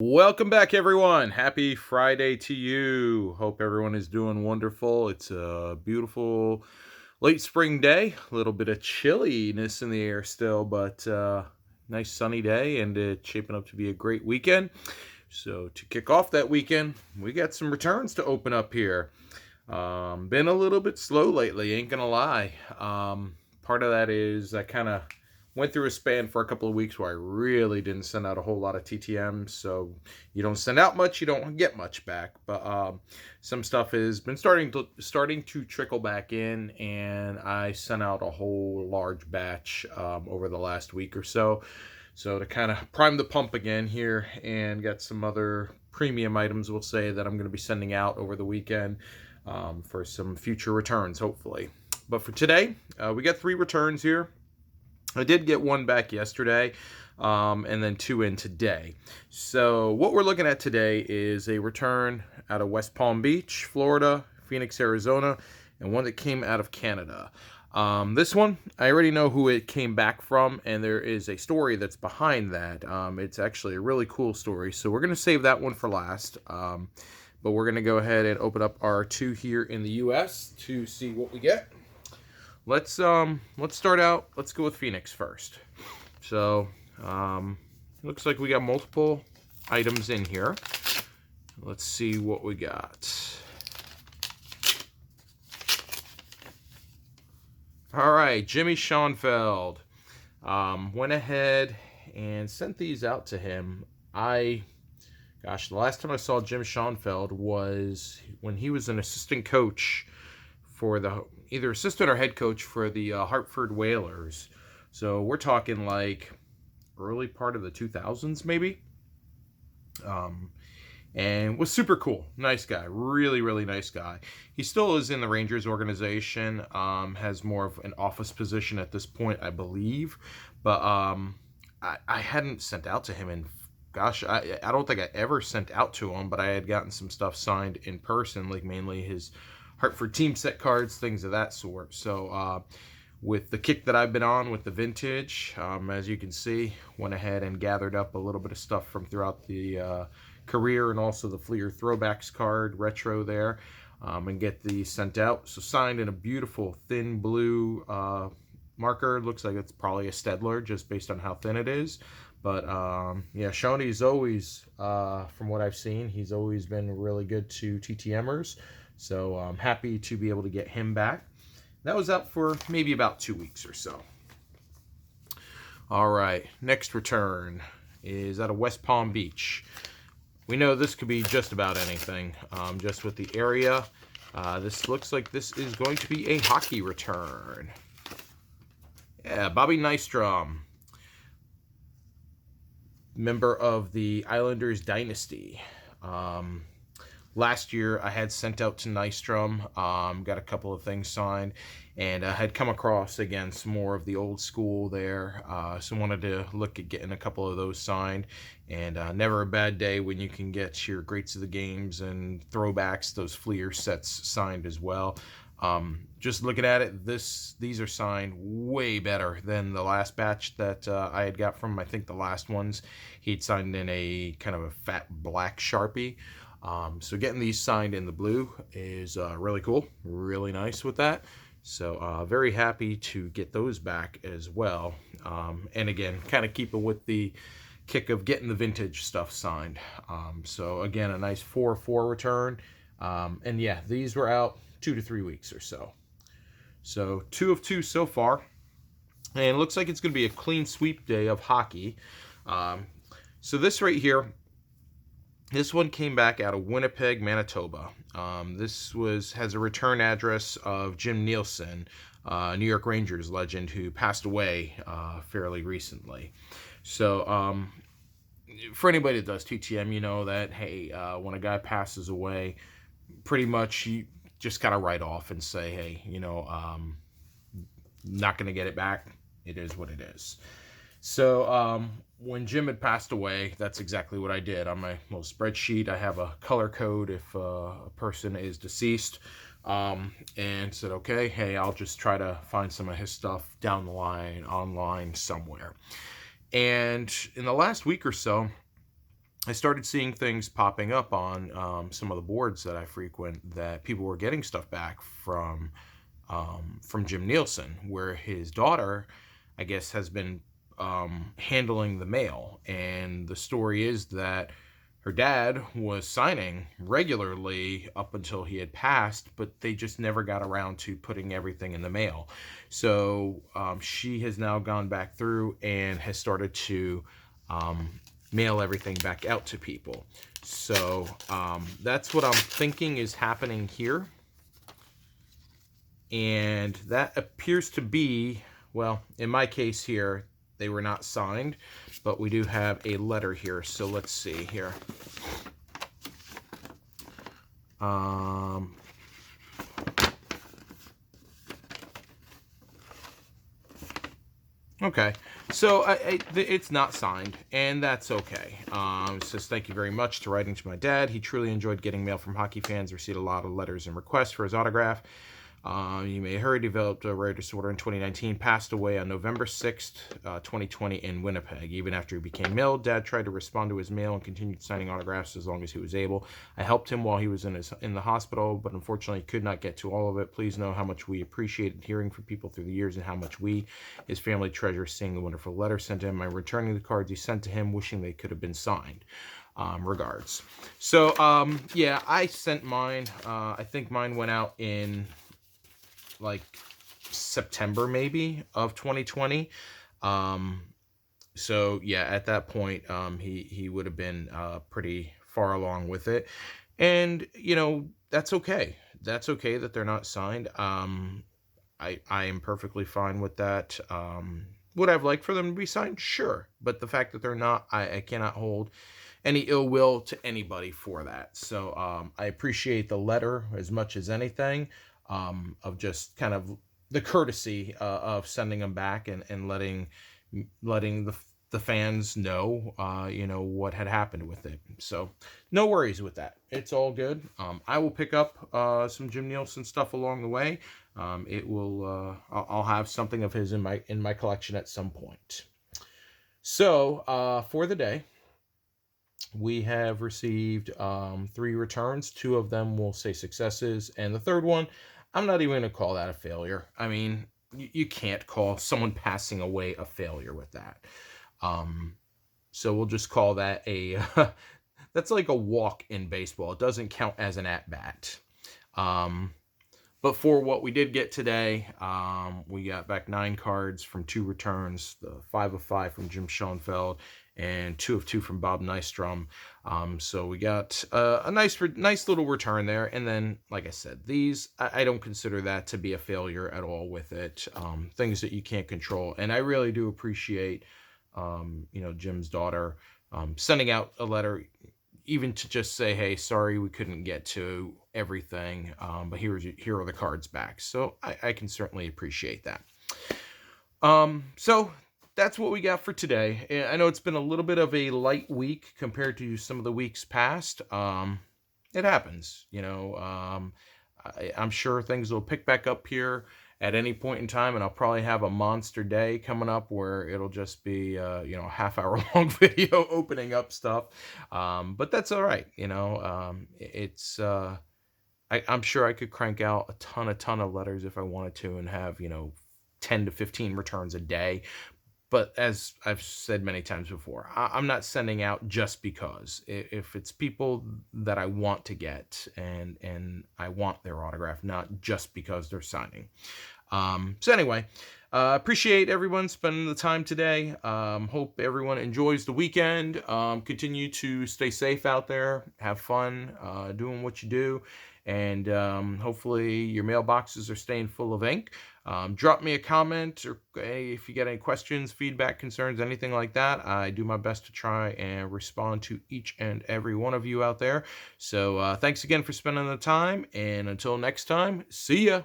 Welcome back, everyone. Happy Friday to you. Hope everyone is doing wonderful. It's a beautiful late spring day. A little bit of chilliness in the air still, but nice sunny day, and it's shaping up to be a great weekend. So to kick off that weekend, we got some returns to open up here. Been a little bit slow lately, ain't gonna lie. Part of that is I kind of went through a span for a couple of weeks where I really didn't send out a whole lot of TTMs. So you don't send out much, you don't get much back. But some stuff has been starting to trickle back in, and I sent out a whole large batch over the last week or so. So to kind of prime the pump again here, and get some other premium items, we'll say, that I'm going to be sending out over the weekend for some future returns, hopefully. But for today, we got 3 returns here. I did get 1 back yesterday, and then 2 in today. So what we're looking at today is a return out of West Palm Beach, Florida, Phoenix, Arizona, and one that came out of Canada. This one, I already know who it came back from, and there is a story that's behind that. It's actually a really cool story, so we're going to save that one for last. But we're going to go ahead and open up our 2 here in the U.S. to see what we get. Let's start out. Let's go with Phoenix first. So looks like we got multiple items in here. Let's see what we got. All right, Jimmy Schoenfeld. Went ahead and sent these out to him. Gosh, the last time I saw Jim Schoenfeld was when he was an assistant coach for either assistant or head coach for the Hartford Whalers. So we're talking like early part of the 2000s, maybe. And was super cool. Nice guy. Really, really nice guy. He still is in the Rangers organization. Has more of an office position at this point, I believe. But I hadn't sent out to him in, gosh, I don't think I ever sent out to him, but I had gotten some stuff signed in person, like mainly his Hartford team set cards, things of that sort. So with the kick that I've been on with the vintage, as you can see, went ahead and gathered up a little bit of stuff from throughout the career, and also the Fleer Throwbacks card, retro there, and get these sent out. So signed in a beautiful thin blue marker. Looks like it's probably a Stedler just based on how thin it is. But yeah, Shoney's always, from what I've seen, he's always been really good to TTMers. So I'm happy to be able to get him back. That was out for maybe about 2 weeks or so. All right, next return is out of West Palm Beach. We know this could be just about anything, just with the area. This looks like this is going to be a hockey return. Yeah, Bobby Nystrom, member of the Islanders dynasty. Last year, I had sent out to Nystrom, got a couple of things signed, and I had come across, again, some more of the old school there, so wanted to look at getting a couple of those signed, and never a bad day when you can get your Greats of the Games and Throwbacks, those Fleer sets signed as well. Just looking at it, these are signed way better than the last batch that I had got from, I think, the last ones. He'd signed in a kind of a fat black Sharpie. So getting these signed in the blue is really cool, really nice with that. So very happy to get those back as well. And again, kind of keeping with the kick of getting the vintage stuff signed. So again, a nice 4-4 return. And yeah, these were out 2 to 3 weeks or so. So 2 of 2 so far. And it looks like it's going to be a clean sweep day of hockey. So this right here, this one came back out of Winnipeg, Manitoba. This has a return address of Jim Nielsen, New York Rangers legend who passed away fairly recently. So for anybody that does TTM, you know that, hey, when a guy passes away, pretty much you just kind of write off and say, hey, you know, not going to get it back. It is what it is. So when Jim had passed away, that's exactly what I did. On my little spreadsheet, I have a color code if a person is deceased, and said, okay, hey, I'll just try to find some of his stuff down the line, online somewhere. And in the last week or so, I started seeing things popping up on some of the boards that I frequent, that people were getting stuff back from Jim Nielsen, where his daughter, I guess, has been handling the mail. And the story is that her dad was signing regularly up until he had passed, but they just never got around to putting everything in the mail. So she has now gone back through and has started to um, mail everything back out to people. So that's what I'm thinking is happening here. And that appears to be, well, in my case here, they were not signed, but we do have a letter here. So let's see here. Okay, so it's not signed, and that's okay. It says, thank you very much to writing to my dad. He truly enjoyed getting mail from hockey fans, received a lot of letters and requests for his autograph. You may have heard, developed a rare disorder in 2019, passed away on November 6th, 2020 in Winnipeg. Even after he became ill, Dad tried to respond to his mail and continued signing autographs as long as he was able. I helped him while he was in the hospital, but unfortunately could not get to all of it. Please know how much we appreciated hearing from people through the years and how much we, his family, treasure seeing the wonderful letters sent to him. I'm returning the cards he sent to him, wishing they could have been signed. Regards. So, yeah, I sent mine. I think mine went out in like September maybe of 2020. So yeah, at that point, he would have been pretty far along with it, and that's okay. That's okay that they're not signed. I am perfectly fine with that. Would I have liked for them to be signed? Sure, but the fact that they're not, I cannot hold any ill will to anybody for that. So I appreciate the letter as much as anything, of just kind of the courtesy of sending them back and letting the fans know, what had happened with it. So no worries with that. It's all good. I will pick up some Jim Nielsen stuff along the way. It will. I'll have something of his in my collection at some point. So for the day, we have received 3 returns. 2 of them will say successes, and the third one, I'm not even going to call that a failure. I mean, you can't call someone passing away a failure with that. So we'll just call that a that's like a walk in baseball. It doesn't count as an at-bat. But for what we did get today, we got back 9 cards from 2 returns, the 5 of 5 from Jim Schoenfeld, and 2 of 2 from Bob Nystrom. So we got a nice little return there. And then, like I said, these, I don't consider that to be a failure at all with it. Things that you can't control. And I really do appreciate, Jim's daughter sending out a letter, even to just say, hey, sorry we couldn't get to everything, but here are the cards back. So I can certainly appreciate that. So that's what we got for today. I know it's been a little bit of a light week compared to some of the weeks past. It happens, I'm sure things will pick back up here at any point in time, and I'll probably have a monster day coming up where it'll just be a half-hour long video opening up stuff. But that's all right. It's I'm sure I could crank out a ton of letters if I wanted to and have 10 to 15 returns a day. But as I've said many times before, I'm not sending out just because. If it's people that I want to get and I want their autograph, not just because they're signing. So anyway, appreciate everyone spending the time today. Hope everyone enjoys the weekend. Continue to stay safe out there. Have fun doing what you do. And hopefully your mailboxes are staying full of ink. Drop me a comment, or if you get any questions, feedback, concerns, anything like that. I do my best to try and respond to each and every one of you out there. So thanks again for spending the time, and until next time, see ya.